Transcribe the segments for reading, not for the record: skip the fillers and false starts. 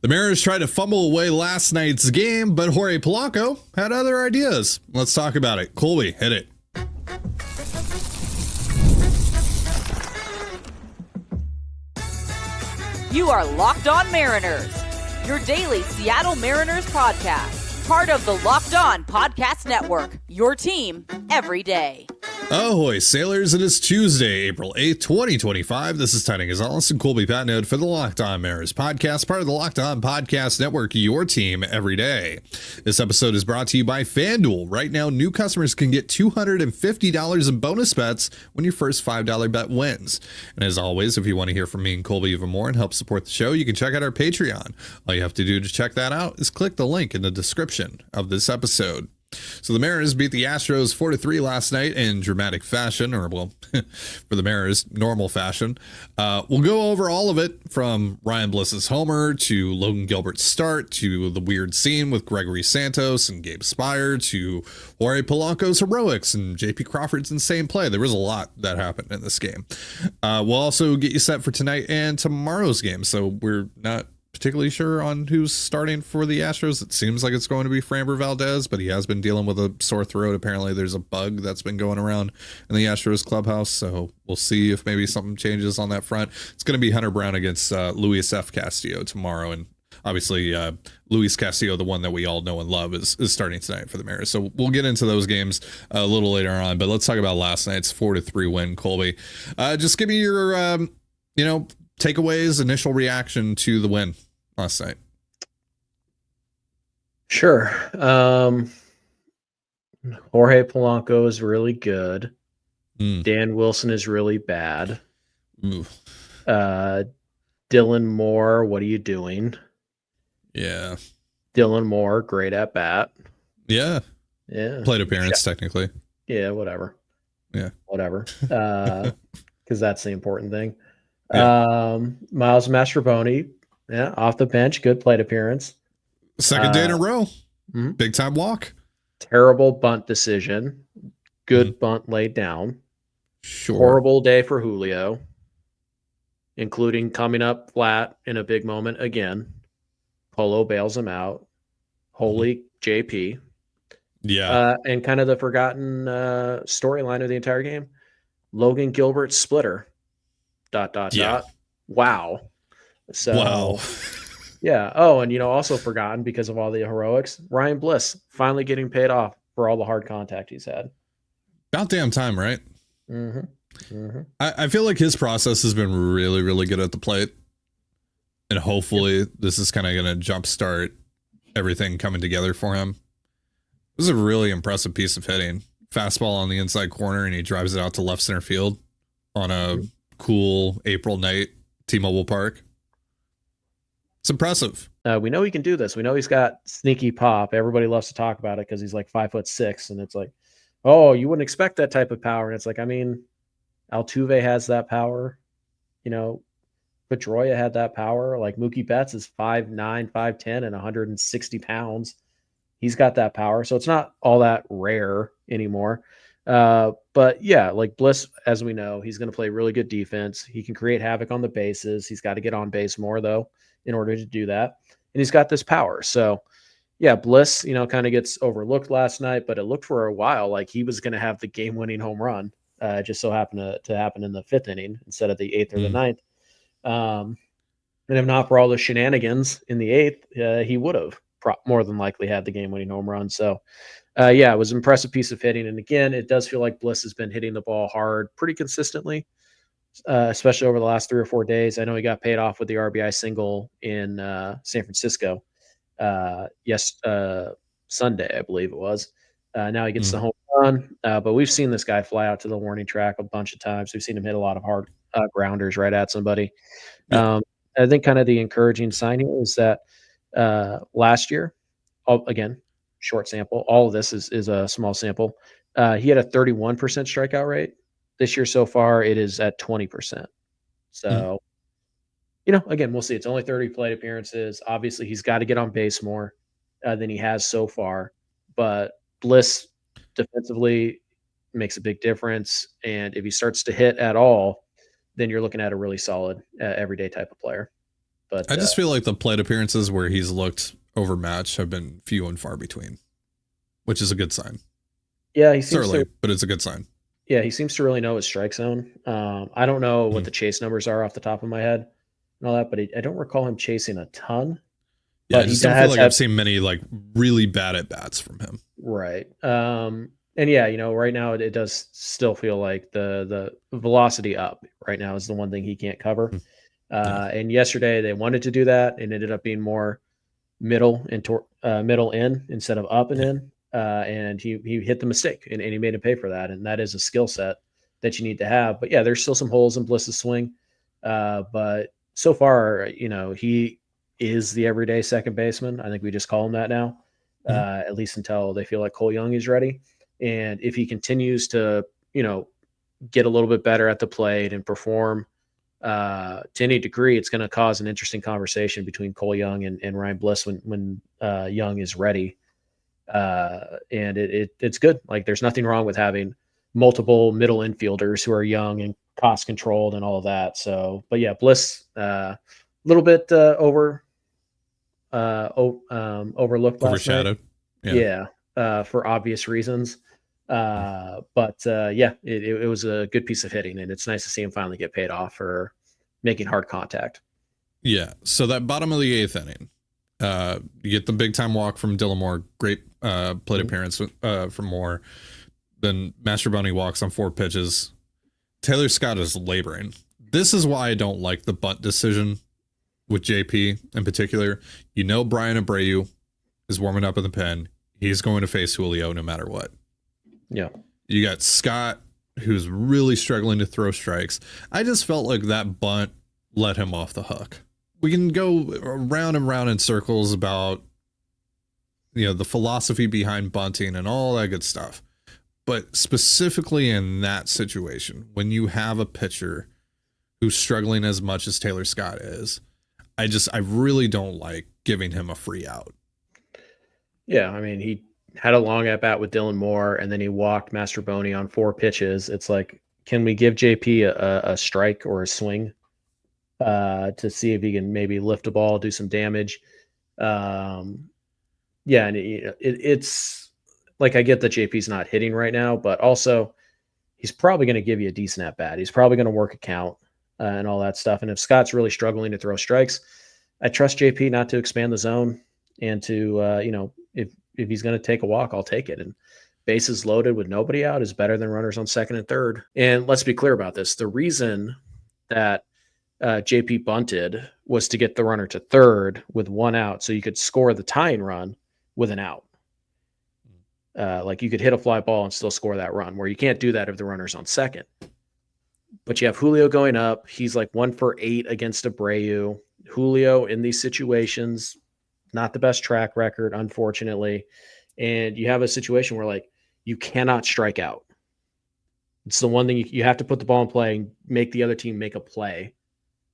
The Mariners tried to fumble away last night's game, but Jorge Polanco had other ideas. Let's talk about it. Colby, hit it. You are Locked On Mariners, your daily Seattle Mariners podcast. Part of the Locked On Podcast Network, your team every day. Ahoy, sailors. It is Tuesday, April 8th, 2025. This is Tidy Gonzalez and Colby Patnode for the Locked On Mariners podcast, part of the Locked On Podcast Network, your team every day. This episode is brought to you by FanDuel. Right now, new customers can get $250 in bonus bets when your first $5 bet wins. And as always, if you want to hear from me and Colby even more and help support the show, you can check out our Patreon. All you have to do to check that out is click the link in the description of this episode. So the Mariners beat the Astros 4-3 last night in dramatic fashion, or well, for the Mariners, normal fashion. We'll go over all of it from Ryan Bliss's homer to Logan Gilbert's start to the weird scene with Gregory Santos and Gabe Spire to Jorge Polanco's heroics and JP Crawford's insane play. There was a lot that happened in this game. We'll also get you set for tonight and tomorrow's game. So we're not particularly sure on who's starting for the Astros. It seems like it's going to be Framber Valdez, but he has been dealing with a sore throat. Apparently there's a bug that's been going around in the Astros clubhouse, so we'll see if maybe something changes on that front. It's going to be Hunter Brown against Luis F. Castillo tomorrow, and obviously Luis Castillo, the one that we all know and love, is starting tonight for the Mariners. So we'll get into those games a little later on, but let's talk about last night's 4-3 win. Colby, just give me your takeaways, initial reaction to the win last night. Sure. Jorge Polanco is really good. Dan Wilson is really bad. Dylan Moore, what are you doing? Yeah. Dylan Moore, great at bat. Yeah. Yeah. Plate appearance, technically. Yeah, whatever. Yeah. Whatever. Because that's the important thing. Yeah. Miles Mastrobuoni, yeah, off the bench, good plate appearance. Second day in a row. Mm-hmm. Big time walk. Terrible bunt decision. Good bunt laid down. Sure. Horrible day for Julio, including coming up flat in a big moment again. Polo bails him out. Holy JP. Yeah. And kind of the forgotten storyline of the entire game. Logan Gilbert's splitter. ... Wow. So, wow. Yeah. Oh, and also forgotten because of all the heroics, Ryan Bliss finally getting paid off for all the hard contact he's had. About damn time, right? Mm-hmm. Mm-hmm. I feel like his process has been really, really good at the plate. And hopefully this is kind of going to jumpstart everything coming together for him. This is a really impressive piece of hitting. Fastball on the inside corner, and he drives it out to left center field on a cool April night, T-Mobile Park. It's impressive. We know he can do this. We know he's got sneaky pop. Everybody loves to talk about it because he's like 5'6", and it's like, oh, you wouldn't expect that type of power. And it's like, I mean, Altuve has that power. Pedroia had that power. Like Mookie Betts is 5'9", 5'10", and 160 pounds. He's got that power. So it's not all that rare anymore. But yeah, like Bliss, as we know, he's going to play really good defense. He can create havoc on the bases. He's got to get on base more, though, in order to do that. And he's got this power. So yeah, Bliss, kind of gets overlooked last night, but it looked for a while like he was going to have the game-winning home run. It just so happened to happen in the 5th inning instead of the 8th or the 9th. And if not for all the shenanigans in the 8th, he would have more than likely had the game-winning home run. So yeah, it was an impressive piece of hitting. And again, it does feel like Bliss has been hitting the ball hard pretty consistently, especially over the last 3 or 4 days. I know he got paid off with the RBI single in San Francisco. Sunday, I believe it was. Now he gets the home run. But we've seen this guy fly out to the warning track a bunch of times. We've seen him hit a lot of hard grounders right at somebody. I think kind of the encouraging sign here is that last year, again, short sample. All of this is a small sample. He had a 31% strikeout rate. This year so far, it is at 20%. So, again, we'll see. It's only 30 plate appearances. Obviously, he's got to get on base more than he has so far. But Bliss defensively makes a big difference. And if he starts to hit at all, then you're looking at a really solid everyday type of player. But I just feel like the plate appearances where he's looked overmatched have been few and far between, which is a good sign. Yeah, he seems Certainly, to. but it's a good sign. Yeah, he seems to really know his strike zone. I don't know what the chase numbers are off the top of my head and all that, but I don't recall him chasing a ton. Yeah, But I he just don't feel has like had I've seen many like really bad at bats from him. right. And yeah, right now it does still feel like the velocity up right now is the one thing he can't cover. Yeah. And yesterday they wanted to do that and ended up being more middle and middle in instead of up and in. And he hit the mistake and he made him pay for that. And that is a skill set that you need to have. But yeah, there's still some holes in Bliss's swing. But so far, he is the everyday second baseman. I think we just call him that now, at least until they feel like Cole Young is ready. And if he continues to, get a little bit better at the plate and perform to any degree, it's going to cause an interesting conversation between Cole Young and Ryan Bliss when Young is ready. And it's good. Like there's nothing wrong with having multiple middle infielders who are young and cost controlled and all of that. So, but yeah, Bliss a little bit overlooked last night. Overshadowed. Yeah, for obvious reasons. But yeah, it was a good piece of hitting, and it's nice to see him finally get paid off for making hard contact. Yeah. So that bottom of the 8th inning, you get the big time walk from Dylan Moore. Great plate appearance from Moore. Then Mastrobuoni walks on 4 pitches. Taylor Scott is laboring. This is why I don't like the bunt decision with JP in particular. Brian Abreu is warming up in the pen. He's going to face Julio no matter what. Yeah. You got Scott, who's really struggling to throw strikes. I just felt like that bunt let him off the hook. We can go round and round in circles about, the philosophy behind bunting and all that good stuff. But specifically in that situation, when you have a pitcher who's struggling as much as Taylor Scott is, I really don't like giving him a free out. Yeah. I mean, he had a long at bat with Dylan Moore, and then he walked Mastrobuoni on 4 pitches. It's like, can we give JP a strike or a swing to see if he can maybe lift a ball, do some damage? Yeah, and it's like, I get that JP's not hitting right now, but also he's probably going to give you a decent at bat. He's probably going to work a count and all that stuff. And if Scott's really struggling to throw strikes, I trust JP not to expand the zone and to, if he's going to take a walk, I'll take it. And bases loaded with nobody out is better than runners on second and third. And let's be clear about this. The reason that JP bunted was to get the runner to third with 1 out, so you could score the tying run with an out. Like you could hit a fly ball and still score that run, where you can't do that if the runner's on second. But you have Julio going up. He's like 1 for 8 against Abreu. Julio in these situations, not the best track record, unfortunately. And you have a situation where like you cannot strike out. It's the one thing you have to put the ball in play and make the other team make a play.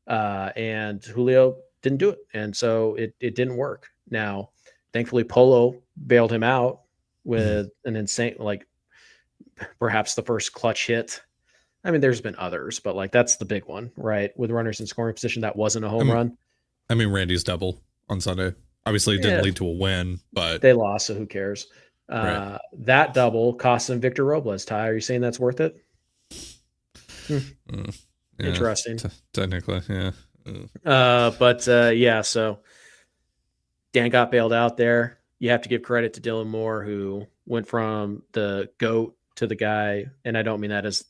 And Julio didn't do it. And so it didn't work. Now, thankfully, Polo bailed him out with an insane, like perhaps the first clutch hit. I mean, there's been others, but like that's the big one, right? With runners in scoring position, that wasn't a home run. I mean, Randy's double on Sunday. Obviously, it didn't lead to a win, but they lost, so who cares? Right. That double cost them Victor Robles. Ty, are you saying that's worth it? Yeah, interesting. Technically, yeah. Yeah, so Dan got bailed out there. You have to give credit to Dylan Moore, who went from the GOAT to the guy, and I don't mean that as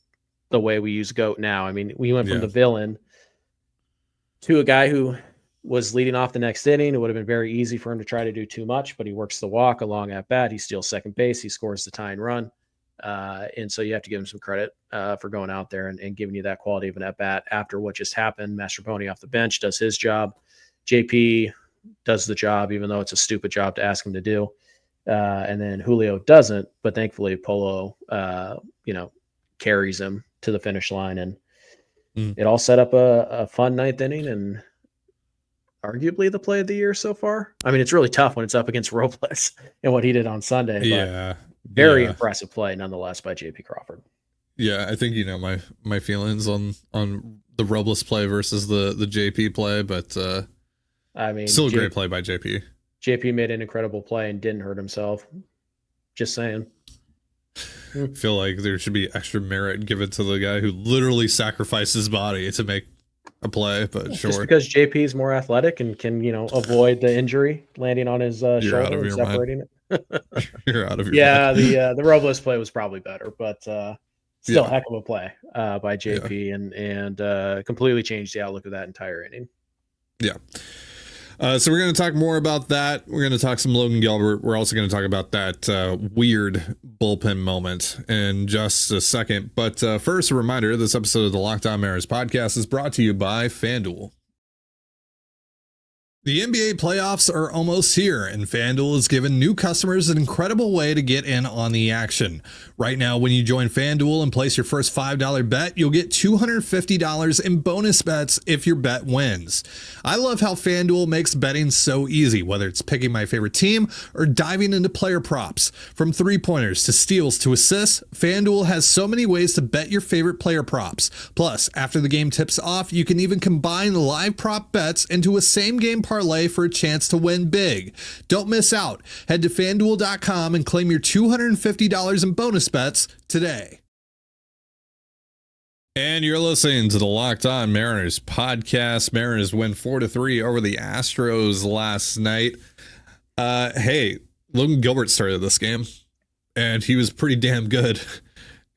the way we use GOAT now. I mean, we went from the villain to a guy who was leading off the next inning. It would have been very easy for him to try to do too much, but he works the walk along at bat. He steals second base. He scores the tying run. And so you have to give him some credit for going out there and giving you that quality of an at bat after what just happened. Mastrobuoni off the bench does his job. JP does the job, even though it's a stupid job to ask him to do. And then Julio doesn't, but thankfully Polo, carries him to the finish line, and it all set up a fun 9th inning and arguably the play of the year so far. I mean, it's really tough when it's up against Robles and what he did on Sunday. But very impressive play nonetheless by JP Crawford. Yeah, I think my feelings on the Robles play versus the JP play, but I mean, Still a great play by JP. JP made an incredible play and didn't hurt himself. Just saying. I feel like there should be extra merit given to the guy who literally sacrificed his body to make a play, but sure. Just because JP is more athletic and can, avoid the injury landing on his shoulder and separating it. You're out of your mind. The Robles play was probably better, but still a heck of a play by JP and completely changed the outlook of that entire inning. Yeah. So we're going to talk more about that. We're going to talk some Logan Gilbert. We're also going to talk about that weird bullpen moment in just a second. But first, a reminder, this episode of the Locked On Mariners podcast is brought to you by FanDuel. The NBA playoffs are almost here, and FanDuel has given new customers an incredible way to get in on the action. Right now, when you join FanDuel and place your first $5 bet, you'll get $250 in bonus bets if your bet wins. I love how FanDuel makes betting so easy, whether it's picking my favorite team or diving into player props. From three-pointers to steals to assists, FanDuel has so many ways to bet your favorite player props. Plus, after the game tips off, you can even combine live prop bets into a same-game parlay for a chance to win big. Don't miss out. Head to FanDuel.com and claim your $250 in bonus bets today. And you're listening to the Locked On Mariners podcast. Mariners win 4-3 over the Astros last night. Hey, Logan Gilbert started this game, and he was pretty damn good.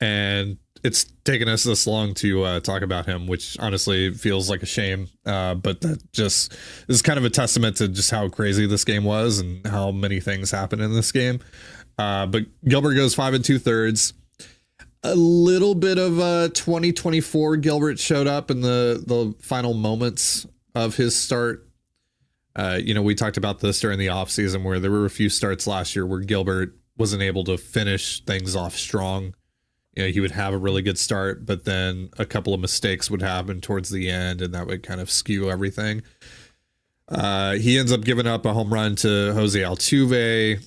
And it's taken us this long to talk about him, which honestly feels like a shame. But that just is kind of a testament to just how crazy this game was and how many things happened in this game. But Gilbert goes 5 2/3. A little bit of 2024 Gilbert showed up in the final moments of his start. We talked about this during the offseason where there were a few starts last year where Gilbert wasn't able to finish things off strong. He would have a really good start, but then a couple of mistakes would happen towards the end, and that would kind of skew everything. He ends up giving up a home run to Jose Altuve,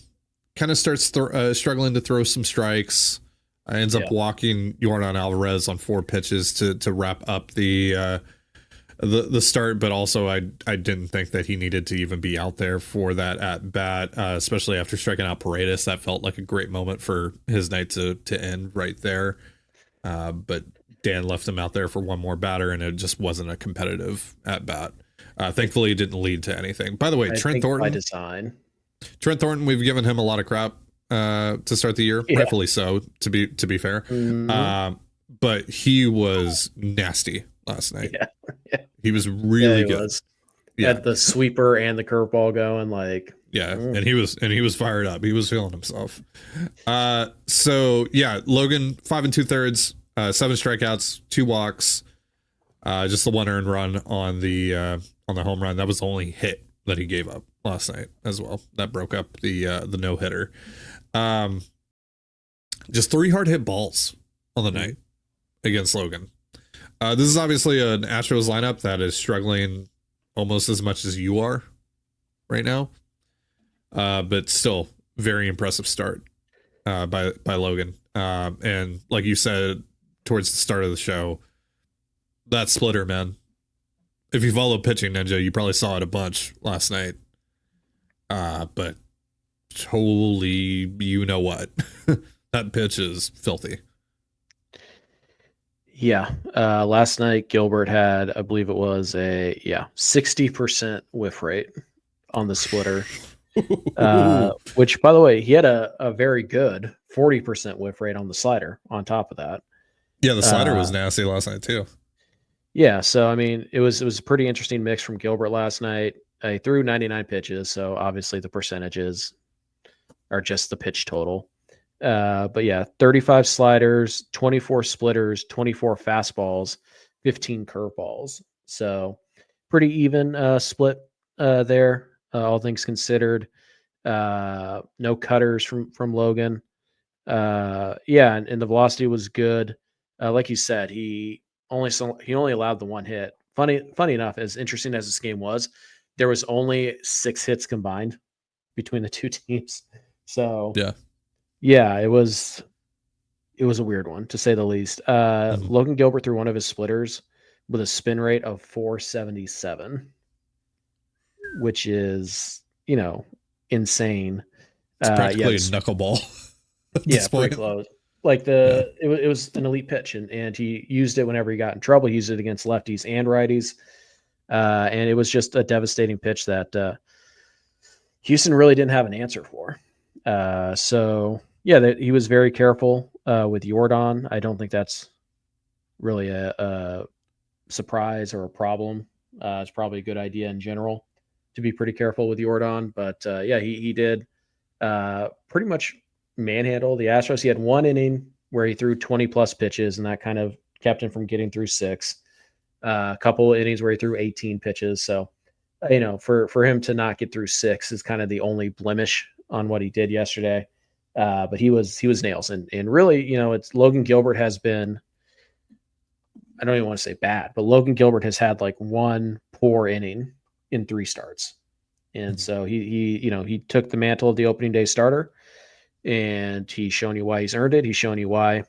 kind of starts struggling to throw some strikes, ends up walking Yordan Alvarez on 4 pitches to wrap up the start, but also I didn't think that he needed to even be out there for that at bat, especially after striking out Paredes. That felt like a great moment for his night to end right there. But Dan left him out there for one more batter, and it just wasn't a competitive at bat. Thankfully, it didn't lead to anything. By the way, Trent Thornton, by design. Trent Thornton, we've given him a lot of crap to start the year, rightfully so. To be fair, but he was nasty last night. Yeah. He was really good. Had the sweeper and the curveball going, and he was fired up. He was feeling himself. Logan 5 2/3, 7 strikeouts, 2 walks, just the 1 earned run on the home run. That was the only hit that he gave up last night as well. That broke up the no hitter. Just 3 hard hit balls on the night against Logan. This is obviously an Astros lineup that is struggling almost as much as you are right now. But still, very impressive start by Logan. And like you said towards the start of the show, that splitter, man. If you follow Pitching Ninja, you probably saw it a bunch last night. But holy, you know what? That pitch is filthy. Yeah. Last night, Gilbert had, I believe it was 60% whiff rate on the splitter, which, by the way, he had a very good 40% whiff rate on the slider on top of that. Yeah, the slider was nasty last night, too. Yeah. So, I mean, it was a pretty interesting mix from Gilbert last night. He threw 99 pitches. So, obviously, the percentages are just the pitch total. But yeah, 35 sliders, 24 splitters, 24 fastballs, 15 curveballs. So pretty even split there, all things considered. No cutters from Logan. And the velocity was good. Like you said, he only allowed the 1 hit. Funny enough, as interesting as this game was, there was only 6 hits combined between the two teams. So yeah, it was a weird one, to say the least. Logan Gilbert threw one of his splitters with a spin rate of 477. which is, insane. It's practically a this- knuckleball at yeah, this pretty point. close. Like it was an elite pitch, and he used it whenever he got in trouble. He used it against lefties and righties, and it was just a devastating pitch that Houston really didn't have an answer for. So yeah, he was very careful with Yordan. I don't think that's really a surprise or a problem. It's probably a good idea in general to be pretty careful with Yordan. But yeah, he did pretty much manhandle the Astros. He had one inning where he threw 20 plus pitches, and that kind of kept him from getting through six. A couple of innings where he threw 18 pitches. So, for him to not get through six is kind of the only blemish on what he did yesterday. But he was nails, and really, it's Logan Gilbert has been, I don't even want to say bad, but Logan Gilbert has had like one poor inning in 3 starts. And so he took the mantle of the opening day starter, and he's shown you why he's earned it. He's shown you why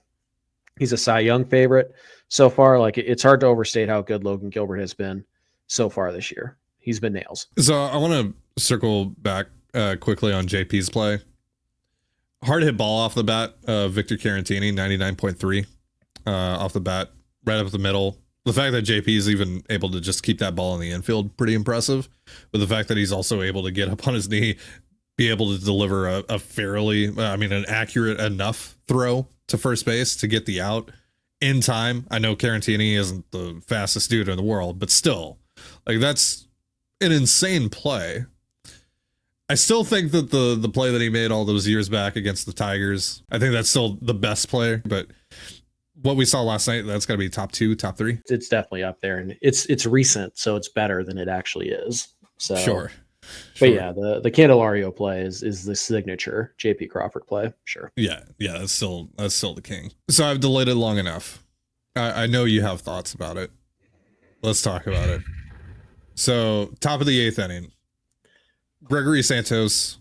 he's a Cy Young favorite so far. Like, it's hard to overstate how good Logan Gilbert has been so far this year. He's been nails. So I want to circle back quickly on JP's play. Hard hit ball off the bat. Victor Carantini, 99.3 off the bat, right up the middle. The fact that JP is even able to just keep that ball in the infield, pretty impressive. But the fact that he's also able to get up on his knee, be able to deliver a fairly, an accurate enough throw to first base to get the out in time. I know Carantini isn't the fastest dude in the world, but still, like, that's an insane play. I still think that the play that he made all those years back against the Tigers, I think that's still the best play, but what we saw last night, that's got to be top 2, top 3. It's definitely up there, and it's recent, so it's better than it actually is. So Sure. But yeah, the Candelario play is the signature JP Crawford play. Sure. Yeah, that's still the king. So I've delayed it long enough. I know you have thoughts about it. Let's talk about it. So, top of the 8th inning, Gregory Santos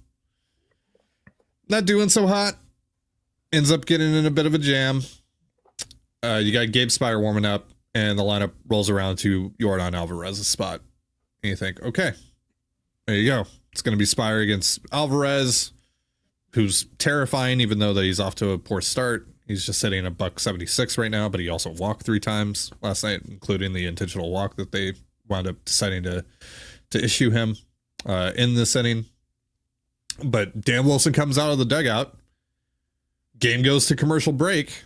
not doing so hot. Ends up getting in a bit of a jam. You got Gabe Spire warming up, and the lineup rolls around to Yordan Alvarez's spot. And you think, okay, there you go. It's going to be Spire against Alvarez, who's terrifying, even though that he's off to a poor start. He's just sitting at $176 right now, but he also walked 3 times last night, including the intentional walk that they wound up deciding to issue him in this inning. But Dan Wilson comes out of the dugout. Game goes to commercial break.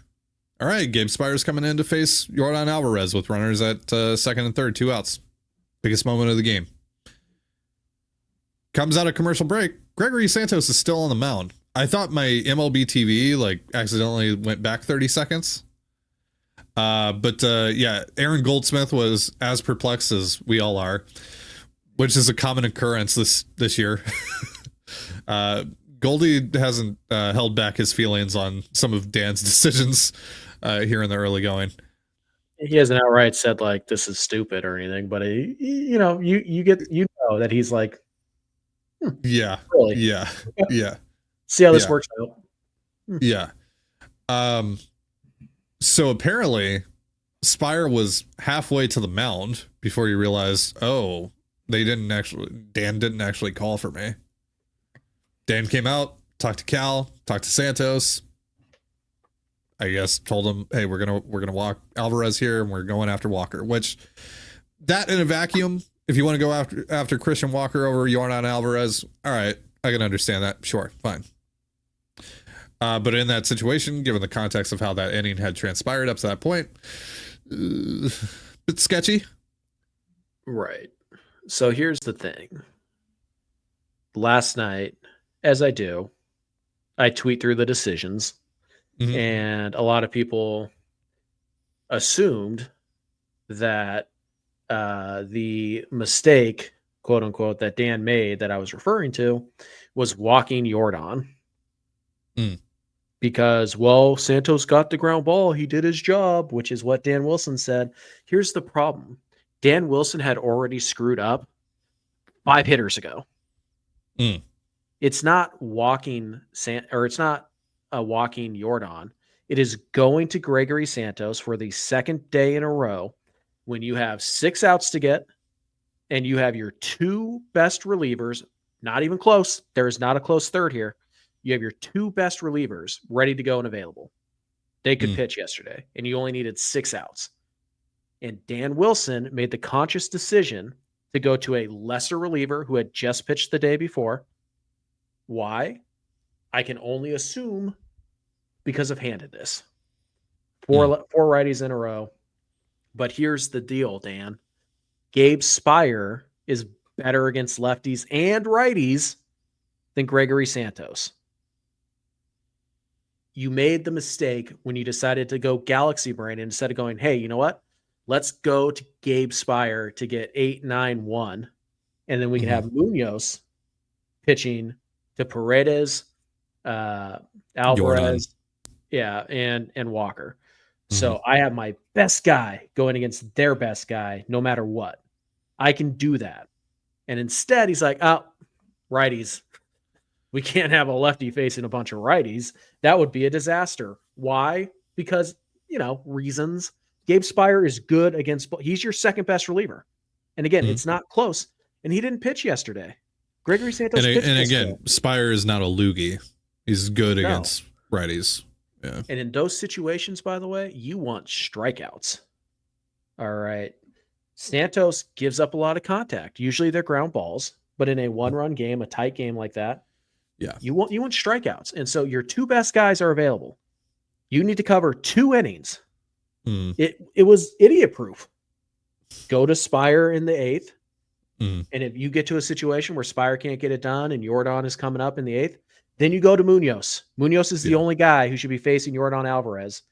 All right, Gabe Spire's coming in to face Yordan Alvarez with runners at second and third, 2 outs. Biggest moment of the game. Comes out of commercial break. Gregory Santos is still on the mound. I thought my MLB TV accidentally went back 30 seconds. But Aaron Goldsmith was as perplexed as we all are, which is a common occurrence this year. Goldie hasn't held back his feelings on some of Dan's decisions here in the early going. He hasn't outright said like this is stupid or anything, but you know that he's like, yeah, really, yeah. See how this works out. Yeah. So apparently, Spire was halfway to the mound before he realized, Dan didn't actually call for me. Dan came out, talked to Cal, talked to Santos. I guess told him, hey, we're gonna walk Alvarez here, and we're going after Walker. Which, that in a vacuum, if you want to go after Christian Walker over Yordan Alvarez, all right, I can understand that. Sure, fine. But in that situation, given the context of how that inning had transpired up to that point, bit sketchy. Right. So here's the thing. Last night, as I do, I tweet through the decisions, and a lot of people assumed that the mistake, quote unquote, that Dan made that I was referring to was walking Yordan. Because, Santos got the ground ball. He did his job, which is what Dan Wilson said. Here's the problem. Dan Wilson had already screwed up 5 hitters ago. It's not walking it's not a walking Yordan. It is going to Gregory Santos for the second day in a row when you have 6 outs to get and you have your two best relievers, not even close. There is not a close third here. You have your two best relievers ready to go and available. They could pitch yesterday, and you only needed 6 outs. And Dan Wilson made the conscious decision to go to a lesser reliever who had just pitched the day before. Why? I can only assume because of handedness. Four righties in a row. But here's the deal, Dan. Gabe Spire is better against lefties and righties than Gregory Santos. You made the mistake when you decided to go Galaxy Brain instead of going, hey, you know what? Let's go to Gabe Spire to get 8-9-1. And then we can have Munoz pitching to Paredes, Alvarez, and Walker. So I have my best guy going against their best guy no matter what. I can do that. And instead, he's like, oh, righties. We can't have a lefty facing a bunch of righties. That would be a disaster. Why? Because, reasons. Gabe Spire is good against – he's your second best reliever. And again, it's not close. And he didn't pitch yesterday. Gregory Santos pitched and again, Spire is not a loogie. He's good against righties. Yeah. And in those situations, by the way, you want strikeouts. All right. Santos gives up a lot of contact. Usually they're ground balls, but in a one-run game, a tight game like that, you want strikeouts. And so your two best guys are available. You need to cover 2 innings. It was idiot proof. Go to Spire in the 8th. And if you get to a situation where Spire can't get it done and Yordan is coming up in the 8th, then you go to Munoz. Munoz is the only guy who should be facing Yordan Alvarez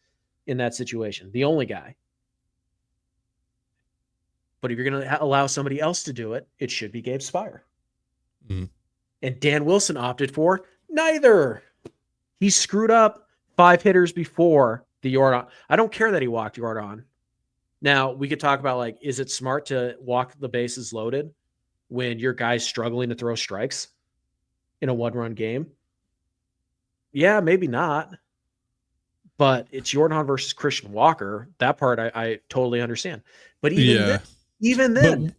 in that situation. The only guy. But if you're going to allow somebody else to do it, it should be Gabe Spire. And Dan Wilson opted for neither. He screwed up 5 hitters before the Yordan. I don't care that he walked Yordan. Now, we could talk about, is it smart to walk the bases loaded when your guy's struggling to throw strikes in a one-run game? Yeah, maybe not. But it's Yordan versus Christian Walker. That part I totally understand. But even then,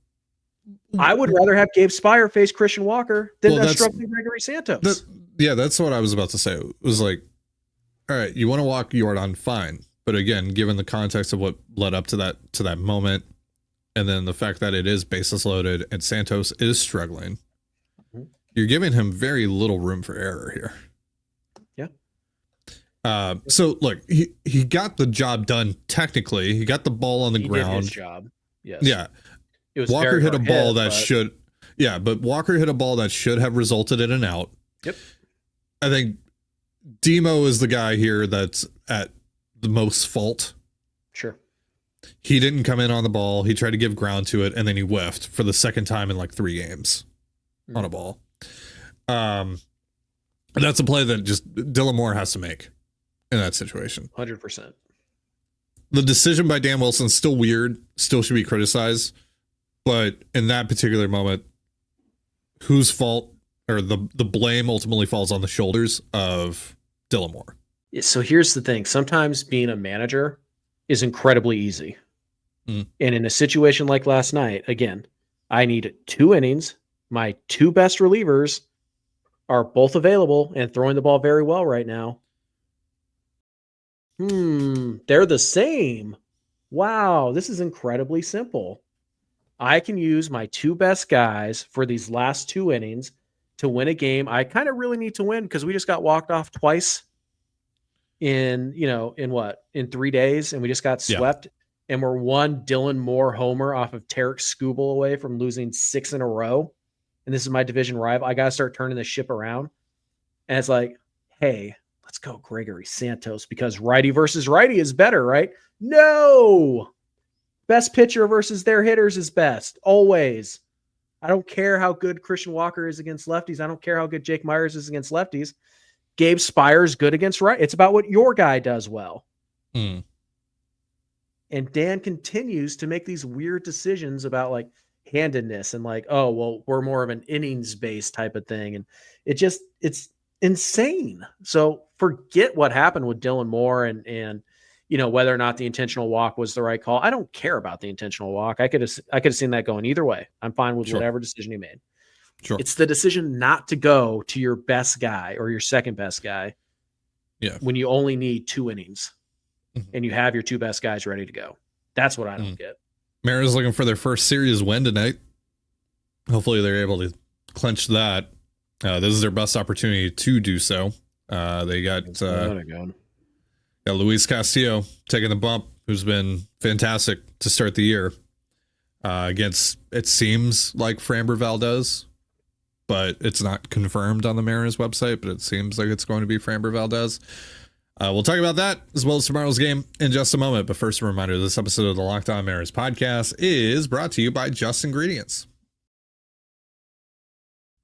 I would rather have Gabe Spire face Christian Walker than that struggling Gregory Santos. That's what I was about to say. It was like, all right, you want to walk Yordan, fine. But again, given the context of what led up to that moment, and then the fact that it is bases loaded and Santos is struggling, you're giving him very little room for error here. Yeah. So look, he got the job done technically. He got the ball on the ground. Did his job. Yes. Yeah. It was Walker hit a ball but Walker hit a ball that should have resulted in an out. Yep. I think Demo is the guy here that's at the most fault. Sure. He didn't come in on the ball. He tried to give ground to it, and then he whiffed for the second time in 3 games on a ball. That's a play that just Dylan Moore has to make in that situation. 100%. The decision by Dan Wilson is still weird, still should be criticized. But in that particular moment, whose fault or the blame ultimately falls on the shoulders of Dylan Moore. So here's the thing. Sometimes being a manager is incredibly easy. And in a situation like last night, again, I need 2 innings. My 2 best relievers are both available and throwing the ball very well right now. They're the same. Wow, this is incredibly simple. I can use my 2 best guys for these last 2 innings to win a game I kind of really need to win because we just got walked off twice in 3 days, and we just got swept. And we're one Dylan Moore homer off of Tarek Skubal away from losing 6 in a row. And this is my division rival. I got to start turning this ship around. And it's like, hey, let's go Gregory Santos because righty versus righty is better, right? No! Best pitcher versus their hitters is best. Always. I don't care how good Christian Walker is against lefties. I don't care how good Jake Myers is against lefties. Gabe Spire's good against right. It's about what your guy does well. And Dan continues to make these weird decisions about handedness and we're more of an innings based type of thing. And it's insane. So forget what happened with Dylan Moore and whether or not the intentional walk was the right call. I don't care about the intentional walk. I could have seen that going either way. I'm fine with whatever decision he made. Sure. It's the decision not to go to your best guy or your second best guy. Yeah. When you only need 2 innings and you have your 2 best guys ready to go. That's what I don't get. Mariners looking for their first series win tonight. Hopefully they're able to clinch that. This is their best opportunity to do so. They got Luis Castillo taking the bump, who's been fantastic to start the year against, it seems like Framber Valdez, but it's not confirmed on the Mariners website, but it seems like it's going to be Framber Valdez. We'll talk about that as well as tomorrow's game in just a moment. But first, a reminder, this episode of the Locked On Mariners podcast is brought to you by Just Ingredients.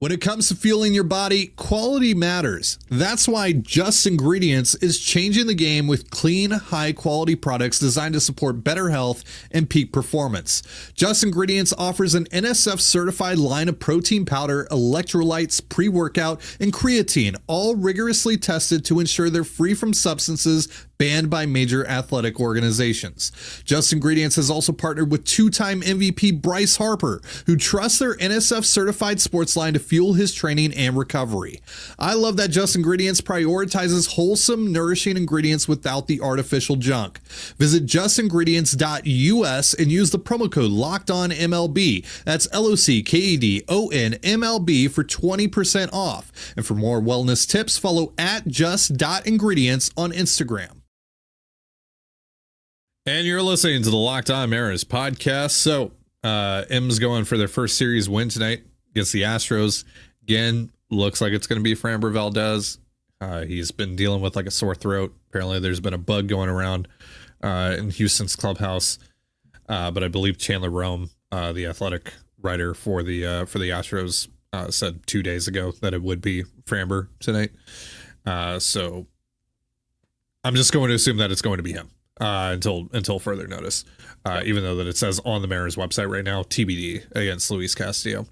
When it comes to fueling your body, quality matters. That's why Just Ingredients is changing the game with clean, high-quality products designed to support better health and peak performance. Just Ingredients offers an NSF-certified line of protein powder, electrolytes, pre-workout, and creatine, all rigorously tested to ensure they're free from substances banned by major athletic organizations. Just Ingredients has also partnered with 2-time MVP Bryce Harper, who trusts their NSF-certified sports line to fuel his training and recovery. I love that Just Ingredients prioritizes wholesome, nourishing ingredients without the artificial junk. Visit justingredients.us and use the promo code LOCKEDONMLB. That's LOCKEDONMLB for 20% off. And for more wellness tips, follow @just.ingredients on Instagram. And you're listening to the Locked On Mariners podcast. So, M's going for their first series win tonight against the Astros. Again, looks like it's going to be Framber Valdez. He's been dealing with like a sore throat. Apparently, there's been a bug going around in Houston's clubhouse. But I believe Chandler Rome, the athletic writer for the Astros, said 2 days ago that it would be Framber tonight. So I'm just going to assume that it's going to be him. Until further notice, even though that it says on the Mariners website right now, TBD against Luis Castillo.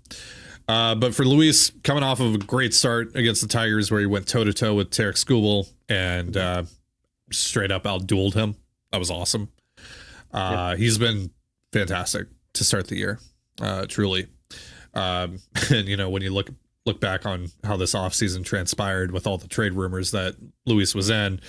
But for Luis, coming off of a great start against the Tigers where he went toe-to-toe with Tarek Skubal and straight up outdueled him. That was awesome. He's been fantastic to start the year, truly. And, when you look back on how this offseason transpired with all the trade rumors that Luis was in,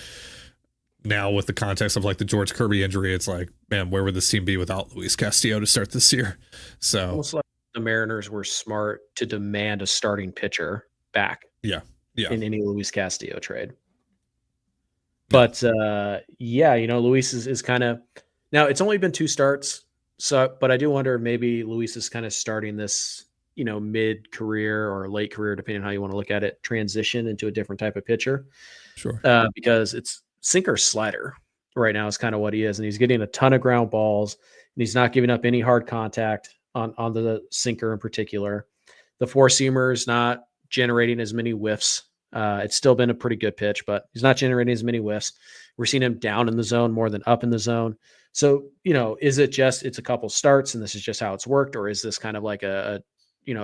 now with the context of like the George Kirby injury, it's like, man, where would this team be without Luis Castillo to start this year? So almost like the Mariners were smart to demand a starting pitcher back. Yeah. In any Luis Castillo trade. But Luis is kind of, now it's only been 2 starts. So, but I do wonder if maybe Luis is kind of starting this, mid-career or late career, depending on how you want to look at it, transition into a different type of pitcher. Sure. Because it's sinker slider right now is kind of what he is. And he's getting a ton of ground balls and he's not giving up any hard contact on the sinker in particular. The 4-seamer is not generating as many whiffs. It's still been a pretty good pitch, but he's not generating as many whiffs. We're seeing him down in the zone more than up in the zone. So, is it just, it's a couple starts and this is just how it's worked? Or is this kind of like a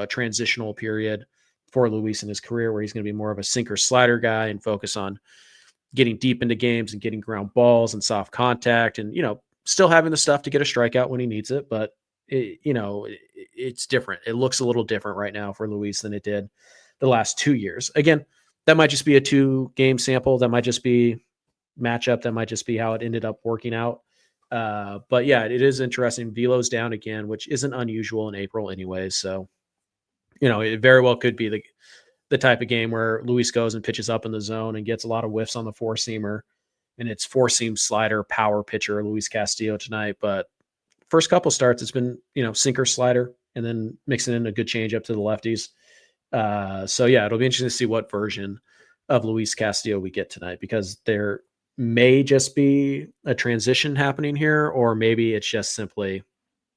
transitional period for Luis in his career where he's going to be more of a sinker slider guy and focus on getting deep into games and getting ground balls and soft contact and, still having the stuff to get a strikeout when he needs it. But, it's different. It looks a little different right now for Luis than it did the last 2 years. Again, that might just be a 2-game sample. That might just be matchup. That might just be how it ended up working out. But yeah, it is interesting. Velo's down again, which isn't unusual in April anyways. So, it very well could be the type of game where Luis goes and pitches up in the zone and gets a lot of whiffs on the 4-seamer, and it's 4-seam slider power pitcher Luis Castillo tonight. But first couple starts, it's been, sinker slider and then mixing in a good change up to the lefties. So yeah, it'll be interesting to see what version of Luis Castillo we get tonight, because there may just be a transition happening here, or maybe it's just simply,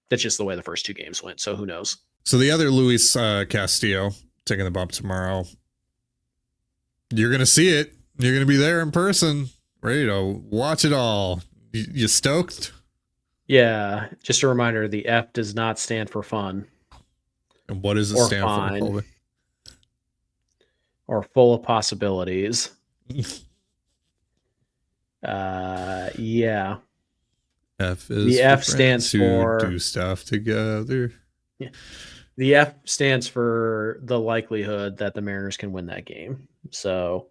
that's just the way the first 2 games went. So who knows? So the other Luis Castillo taking the bump tomorrow, you're going to see it. You're going to be there in person, ready to watch it all. You stoked? Yeah. Just a reminder, the F does not stand for fun. And what does it stand for, Colby? Or full of possibilities. Yeah. F is The for F stands friends who for do stuff together. the F stands for the likelihood that the Mariners can win that game. So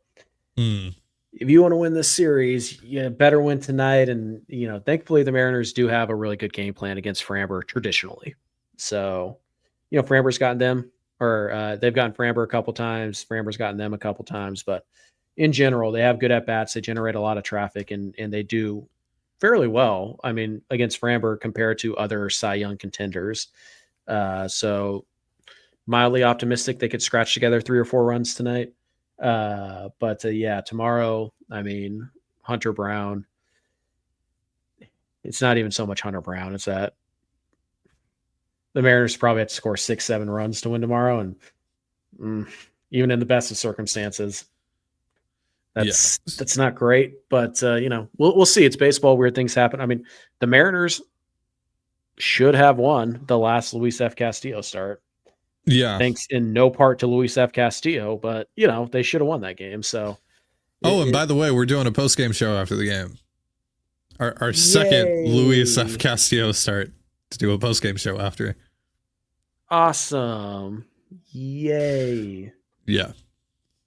if you want to win this series, you better win tonight. And, thankfully the Mariners do have a really good game plan against Framber traditionally. So, Framber's gotten them, or they've gotten Framber a couple times. Framber's gotten them a couple times. But in general, they have good at-bats. They generate a lot of traffic, and they do fairly well, I mean, against Framber compared to other Cy Young contenders. So mildly optimistic they could scratch together 3 or 4 runs tonight. But tomorrow, I mean, Hunter Brown, it's not even so much Hunter Brown. It's that the Mariners probably have to score 6-7 runs to win tomorrow. And even in the best of circumstances, that's not great, but we'll see. It's baseball. Weird things happen. I mean, the Mariners should have won the last Luis F. Castillo start. Yeah. Thanks in no part to Luis F. Castillo, but they should have won that game. So and by the way, we're doing a post-game show after the game. Our second Luis F. Castillo start to do a post-game show after. Awesome. Yay. Yeah.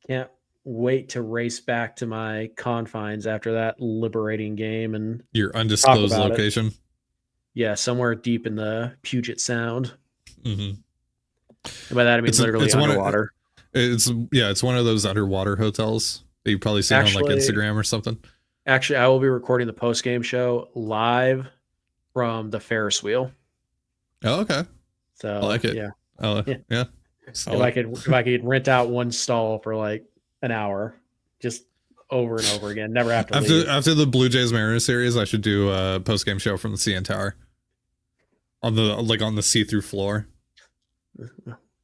Can't wait to race back to my confines after that liberating game and your undisclosed location. Yeah, somewhere deep in the Puget Sound. Mm-hmm. And by that I mean literally underwater. It's one of those underwater hotels that you probably see on like Instagram or something. Actually, I will be recording the post game show live from the Ferris wheel. Oh, okay. So I like it. Yeah. Oh, yeah. If I could rent out one stall for like an hour, just over and over again, never have to leave. After the Blue Jays Mariners series, I should do a post game show from the CN Tower on the see-through floor.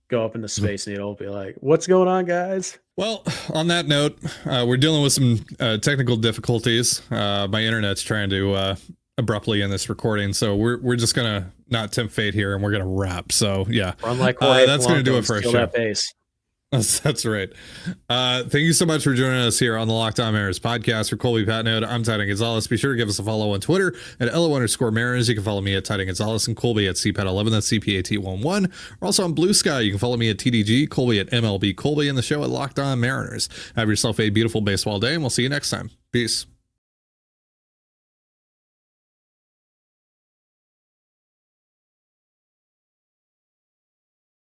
Go up into Space Needle, be like, "What's going on, guys?" Well, on that note, we're dealing with some technical difficulties. My internet's trying to abruptly end this recording, so we're just gonna not tempt fate here, and we're gonna wrap. So yeah, that's gonna do it for our show. That base. That's right. Thank you so much for joining us here on the Locked On Mariners podcast. For Colby Patnode, I'm Titan Gonzalez. Be sure to give us a follow on Twitter at LO_Mariners. You can follow me at Titan Gonzalez and Colby at CPAT11. That's CPAT11. We're also on Blue Sky. You can follow me at TDG, Colby at MLB Colby, and the show at Locked On Mariners. Have yourself a beautiful baseball day, and we'll see you next time. Peace.